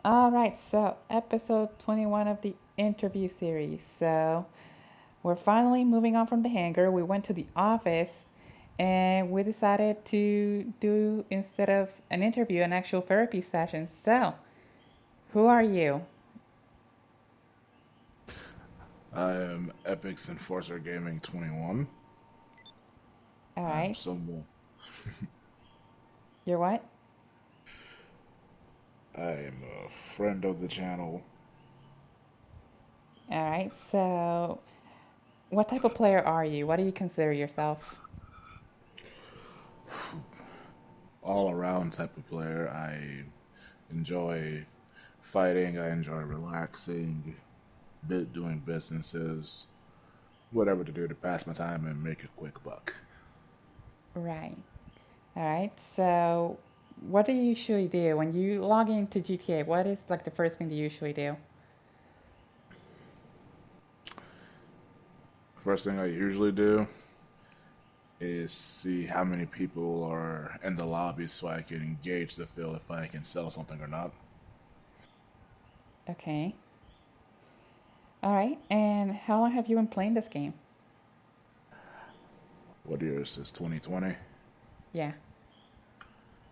All right, so episode 21 of the interview series. So we're finally moving on from the hangar. We went to the office and we decided to do, instead of an interview, an actual therapy session. So, who are you? I am EpixEnforcerGaming21. All I'm right, someone. you're what? I am a friend of the channel. All right, so what type of player are you? What do you consider yourself? All around type of player. I enjoy fighting. I enjoy relaxing, doing businesses, whatever to do to pass my time and make a quick buck. Right. All right, so what do you usually do when you log into GTA? What is like the first thing that you usually do? First thing I usually do is see how many people are in the lobby so I can gauge the feel if I can sell something or not. Okay. All right, and how long have you been playing this game? What year is this? 2020? Yeah.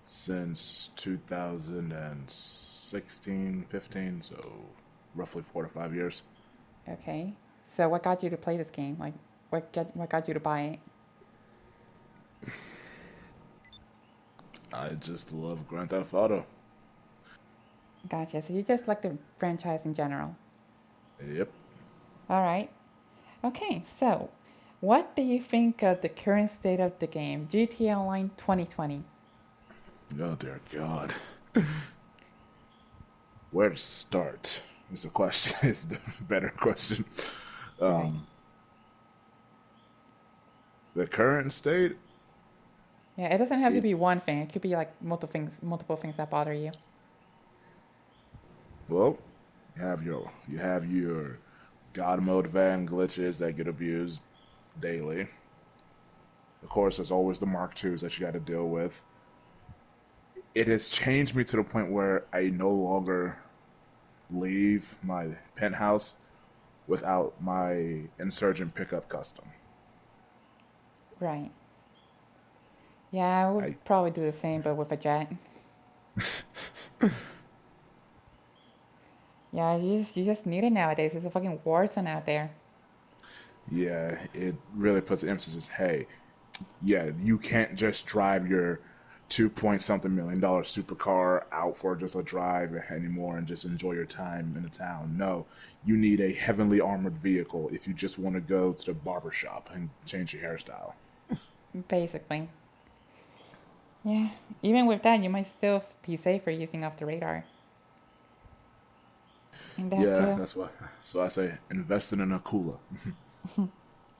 Since 2016, 15, so roughly 4 to 5 years. Okay. So what got you to play this game? Like, what got you to buy it? I just love Grand Theft Auto. Gotcha. So you just like the franchise in general. Yep. All right. Okay. So, what do you think of the current state of the game, GTA Online 2020? Oh dear God. Where to start is the question. Is the better question. Right. Um, the current state, Yeah. It doesn't have to be it's one thing. It could be like multiple things that bother you. well, you have your God mode van glitches that get abused daily. Of course, there's always the Mark twos that you got to deal with. It has changed me to the point where I no longer leave my penthouse without my insurgent pickup custom. Right. Yeah, I would I probably do the same, but with a jet. Yeah, you just need it nowadays. It's a fucking war zone out there. yeah, it really puts emphasis. Hey, yeah, you can't just drive your 2 point something million dollar supercar out for just a drive anymore and just enjoy your time in the town. No, you need a heavily armored vehicle if you just want to go to the barber shop and change your hairstyle. Basically. Yeah. Even with that, you might still be safer using off the radar. And that Yeah, too. that's why. So I say investing in a cooler.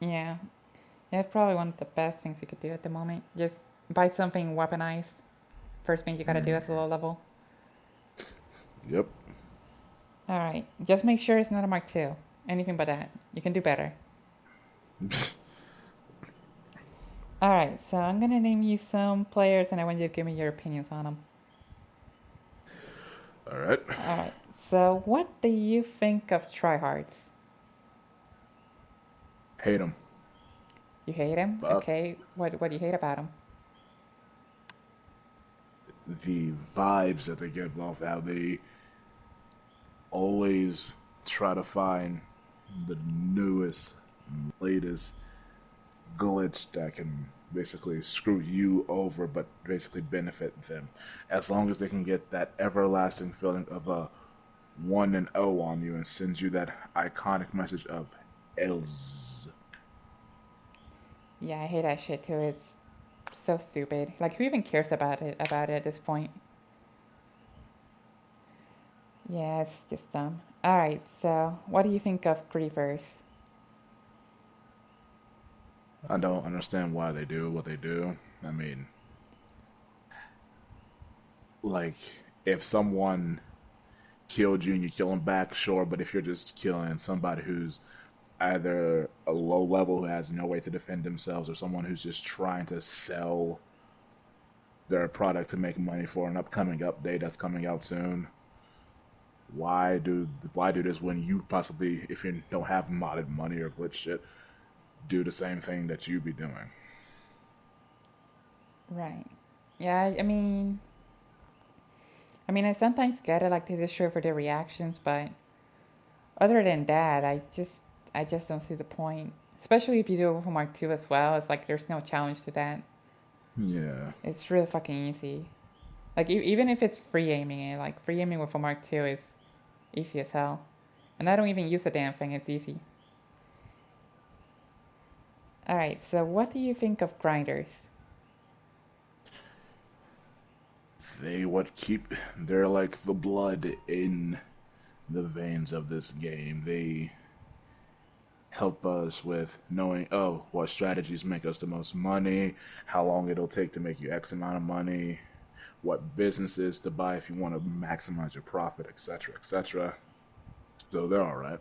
Yeah. Yeah, it's probably one of the best things you could do at the moment. Just buy something weaponized. First thing you gotta do Mm, as a low level. yep. Alright. Just make sure it's not a Mark II. Anything but that. You can do better. Alright, so I'm gonna name you some players and I want you to give me your opinions on them. All right. Alright. So what do you think of Tryhards? Hate them. You hate him? Fuck Okay. What do you hate about him? the vibes that they give off. How they always try to find the newest, latest glitch that can basically screw you over, but basically benefit them. As long as they can get that everlasting feeling of a 1 and O on you and send you that iconic message of Els. Yeah, I hate that shit too. It's so stupid. Like, who even cares about it at this point? Yeah, it's just dumb. Alright, so what do you think of griefers? I don't understand why they do what they do. I mean, like, if someone killed you and you kill them back, sure, but if you're just killing somebody who's either a low level who has no way to defend themselves or someone who's just trying to sell their product to make money for an upcoming update that's coming out soon, why do this when you possibly, if you don't have modded money or glitch shit, do the same thing that you be doing? Right. Yeah, I mean, I sometimes get it, like they just show it for their reactions, but other than that, I just don't see the point. Especially if you do it for Mark 2 as well. It's like there's no challenge to that. Yeah. It's really fucking easy. Like even if it's free aiming it, like free aiming with a Mark 2 is easy as hell. And I don't even use the damn thing, it's easy. Alright, so what do you think of grinders? They're like the blood in the veins of this game. They help us with knowing, oh, what strategies make us the most money, how long it'll take to make you X amount of money, what businesses to buy if you want to maximize your profit, etc., etc. So they're all right.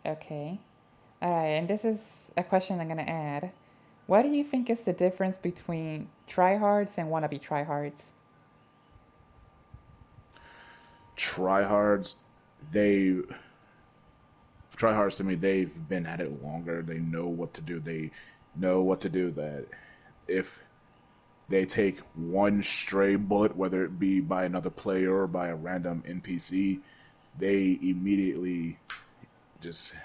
Okay. Alright, and this is a question I'm gonna add. What do you think is the difference between tryhards and wannabe tryhards? Tryhards, they Tryhards to me, they've been at it longer. They know what to do. They know what to do. That if they take one stray bullet, whether it be by another player or by a random NPC, they immediately just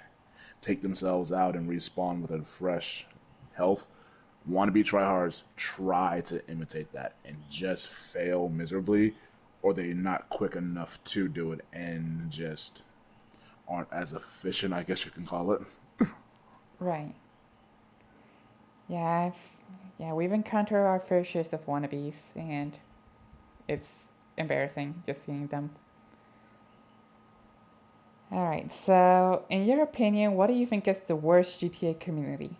take themselves out and respawn with a fresh health. Wannabe tryhards try to imitate that and just fail miserably, or they're not quick enough to do it and just aren't as efficient, I guess you can call it. Right. Yeah, yeah, we've encountered our fair shares of wannabes, and it's embarrassing just seeing them. Alright, so in your opinion, what do you think is the worst GTA community?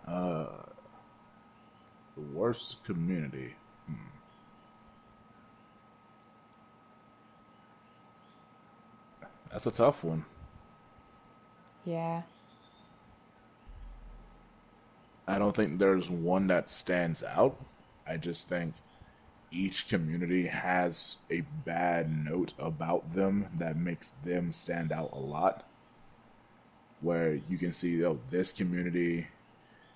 uh, the worst community. That's a tough one. Yeah, I don't think there's one that stands out. I just think each community has a bad note about them that makes them stand out a lot. Where you can see, oh, this community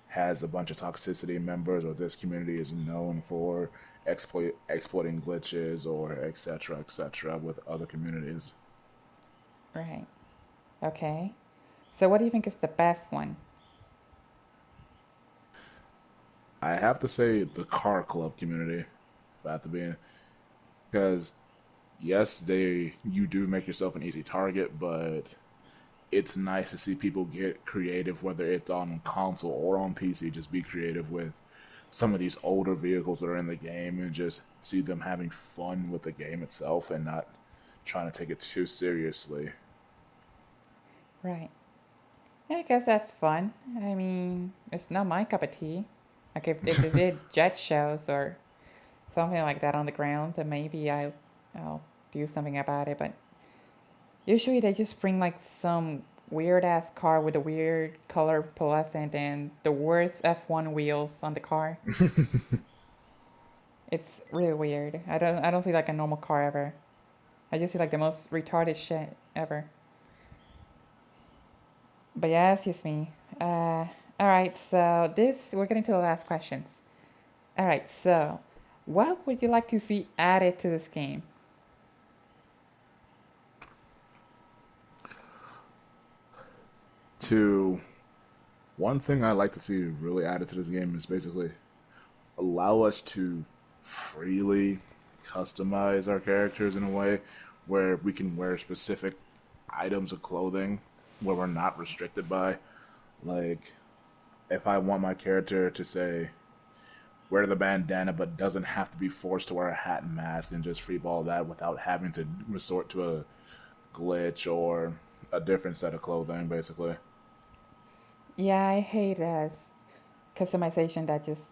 has a bunch of toxicity members, or this community is known for exploiting glitches, or etc. etc. with other communities. right. Okay. So what do you think is the best one? I have to say the car club community, if I have to be, because yes, they you do make yourself an easy target, but it's nice to see people get creative, whether it's on console or on PC. Just be creative with some of these older vehicles that are in the game and just see them having fun with the game itself and not trying to take it too seriously. Right. Yeah, I guess that's fun. I mean, it's not my cup of tea. Like if they did jet shows or something like that on the ground, then maybe I'll do something about it. But usually they just bring like some weird ass car with a weird color pearlescent and the worst F1 wheels on the car. It's really weird. I don't see like a normal car ever. I just see like the most retarded shit ever. But yeah, excuse me. All right, so this we're getting to the last questions. All right, so what would you like to see added to this game? To One thing I like to see really added to this game is basically allow us to freely customize our characters in a way where we can wear specific items of clothing where we're not restricted by. Like, if I want my character to say, wear the bandana, but doesn't have to be forced to wear a hat and mask and just freeball that without having to resort to a glitch or a different set of clothing, basically. Yeah, I hate customization that just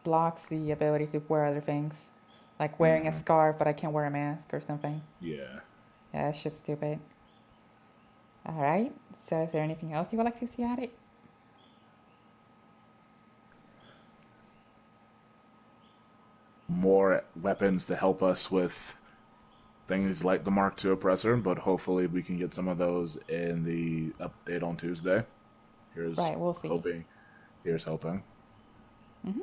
blocks the ability to wear other things, like wearing a Hmm. scarf, but I can't wear a mask or something. Yeah. Yeah, that's just stupid. All right, so is there anything else you would like to see added? more weapons to help us with things like the Mark II oppressor, but hopefully we can get some of those in the update on Tuesday. Here's Right, we'll see. hoping. Here's hoping. Hmm.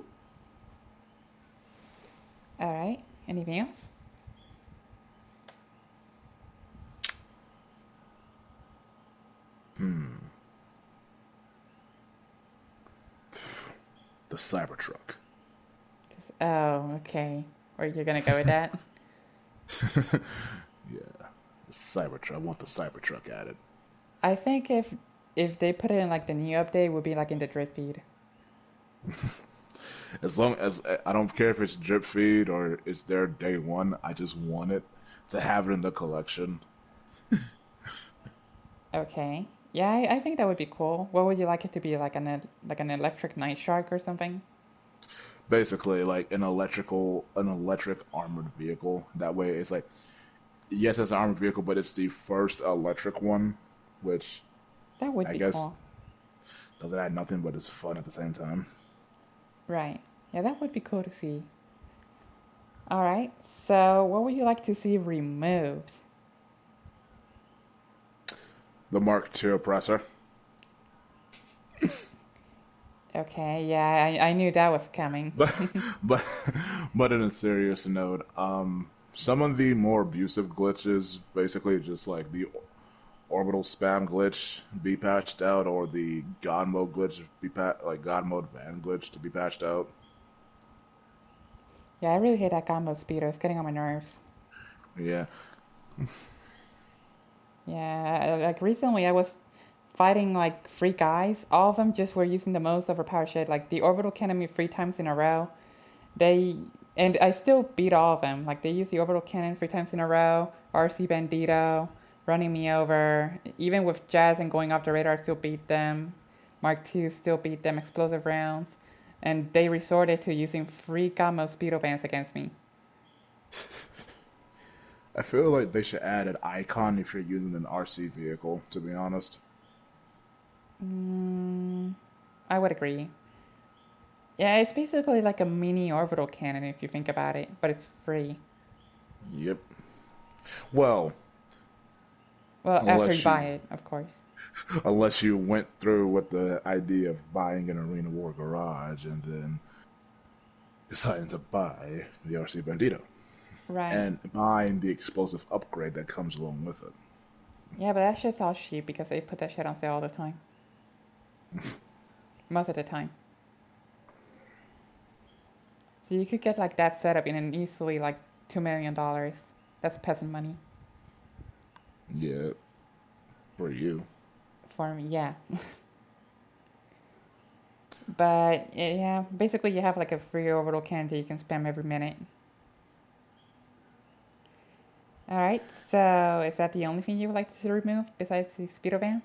All right. Anything else? Hmm. The Cybertruck. Oh, okay. Or you're gonna go with that? Yeah, the Cybertruck. I want the Cybertruck added. I think if they put it in like the new update, it would be like in the drip feed. As long as I don't care if it's drip feed or it's there day one, I just want it to have it in the collection. Okay. Yeah, I think that would be cool. What would you like it to be? Like an electric night shark or something? Basically, like an electric armored vehicle. That way, it's like yes, it's an armored vehicle, but it's the first electric one, which That would I be guess cool. doesn't add nothing, but it's fun at the same time. Right. Yeah, that would be cool to see. All right. So, what would you like to see removed? The Mark II oppressor. Okay. Yeah, I knew that was coming. But but but in a serious note, some of the more abusive glitches, basically just like the orbital spam glitch be patched out, or the God mode glitch like God mode van glitch to be patched out. Yeah, I really hate that combo speeder. It's getting on my nerves. Yeah, Yeah, like recently I was fighting like three guys. All of them just were using the most overpowered shit. Like the orbital cannon me 3 times in a row. They and I still beat all of them. Like they use the orbital cannon 3 times in a row. RC Bandito running me over. Even with Jazz and going off the radar, I still beat them. Mark II still beat them. Explosive rounds, and they resorted to using free combo speedo bands against me. I feel like they should add an icon if you're using an RC vehicle. To be honest. Mm, I would agree. Yeah, it's basically like a mini orbital cannon if you think about it, but it's free. Yep. Well, Well, after you unless buy you it, of course. unless you went through with the idea of buying an Arena War garage and then deciding to buy the RC Bandito Right. and buying the explosive upgrade that comes along with it. Yeah, but that shit's all cheap because they put that shit on sale all the time. Most of the time. So you could get like that setup in an easily like $2 million. That's peasant money Yeah, for you. for me. Yeah. But yeah, basically you have like a free orbital cannon that you can spam every minute. All right. So is that the only thing you would like to see removed besides the speedo bands?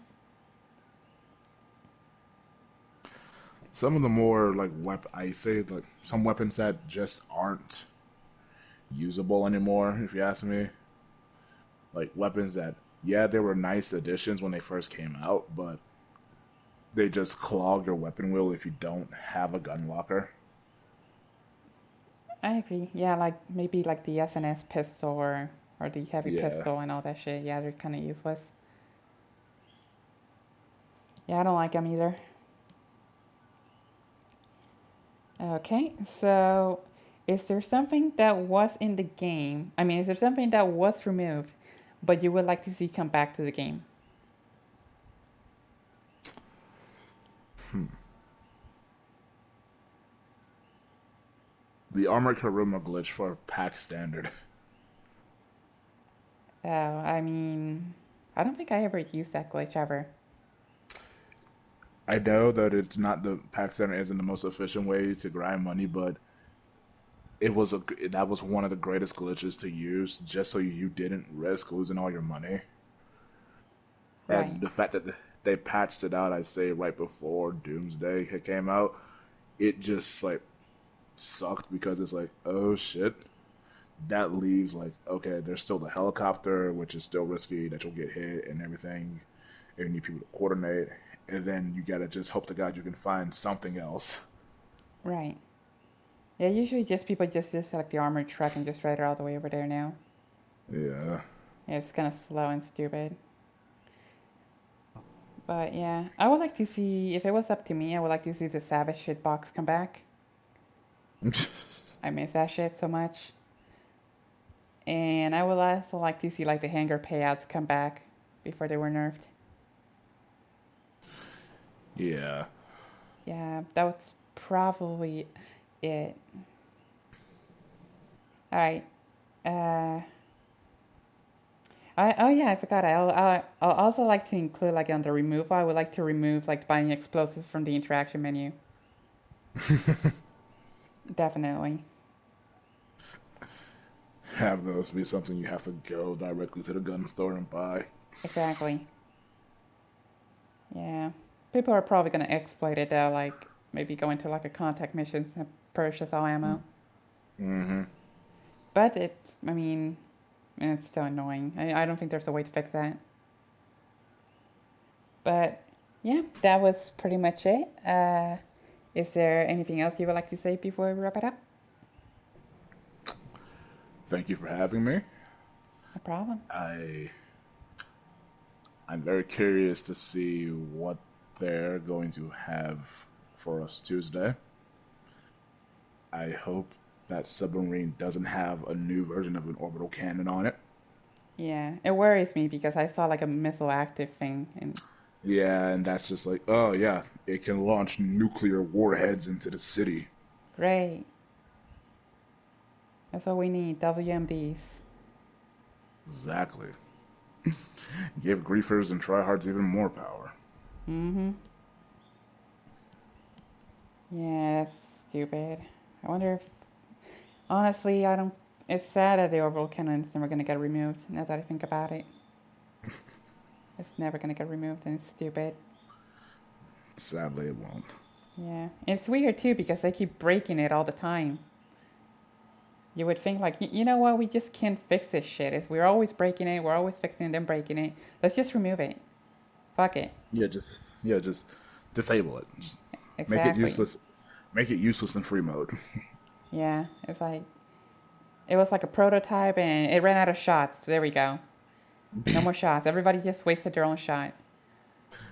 Some of the more like I say like some weapons that just aren't usable anymore. If you ask me, like weapons that yeah they were nice additions when they first came out, but they just clog your weapon wheel if you don't have a gun locker. I agree. Yeah, like maybe like the SNS pistol or the heavy Yeah, pistol and all that shit. Yeah, they're kind of useless. Yeah, I don't like them either. Okay, so is there something that was in the game? I mean, is there something that was removed, but you would like to see come back to the game? hmm. The Armored Karuma glitch for pack standard. I mean, I don't think I ever used that glitch ever. I know that it's not the pack standard isn't the most efficient way to grind money, but it was a that was one of the greatest glitches to use just so you didn't risk losing all your money. Right. And the fact that they patched it out, I say right before Doomsday came out, it just like sucked because it's like, oh shit, that leaves like, okay, there's still the helicopter, which is still risky that you'll get hit and everything, and you need people to coordinate, and then you gotta just hope to God you can find something else. Right. Yeah, usually just people just like the armored truck and just ride it all the way over there now. Yeah. Yeah, it's kind of slow and stupid. But yeah, I would like to see, if it was up to me, I would like to see the Savage shit box come back. I miss that shit so much. And I would also like to see like the hanger payouts come back before they were nerfed. Yeah. Yeah, that was probably it. All right. Uh, oh yeah, I forgot. I'll also like to include like on the remove. I would like to remove like buying explosives from the interaction menu. Definitely. Have those be something you have to go directly to the gun store and buy. Exactly. Yeah. People are probably gonna exploit it though, like maybe go into like a contact missions and purchase all ammo. Mm-hmm. But I mean, it's so annoying. I don't think there's a way to fix that. But yeah, that was pretty much it. Is there anything else you would like to say before we wrap it up? Thank you for having me. No problem. I I'm very curious to see what they're going to have for us Tuesday. I hope that submarine doesn't have a new version of an orbital cannon on it. Yeah, it worries me because I saw like a missile active thing and Yeah, and that's just like, oh yeah, it can launch nuclear warheads into the city. great. That's what we need, WMDs. Exactly. Give griefers and tryhards even more power. Mm-hmm. Yeah, that's stupid. I wonder if honestly I don't it's sad that the orbital cannon's never gonna get removed now that I think about it. It's never gonna get removed and it's stupid. Sadly, it won't. Yeah. And it's weird too because they keep breaking it all the time. You would think like, you know what, we just can't fix this shit. We're always breaking it, we're always fixing it, then breaking it. Let's just remove it. Fuck it. Just disable it. Just make it Exactly. useless. Make it useless in free mode. Yeah. It's like it was like a prototype and it ran out of shots. There we go. No more shots. Everybody just wasted their own shot.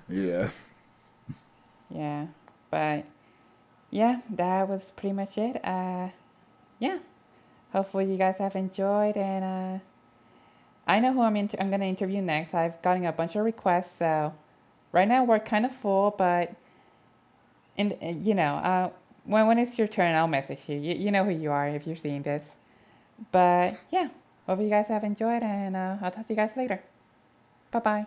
Yeah. Yeah. But yeah, that was pretty much it. Yeah. Hopefully you guys have enjoyed and I know who I'm gonna interview next. I've gotten a bunch of requests, so right now we're kind of full, but and when it's your turn, I'll message you. You know who you are if you're seeing this. But yeah, hope you guys have enjoyed, and I'll talk to you guys later. Bye bye.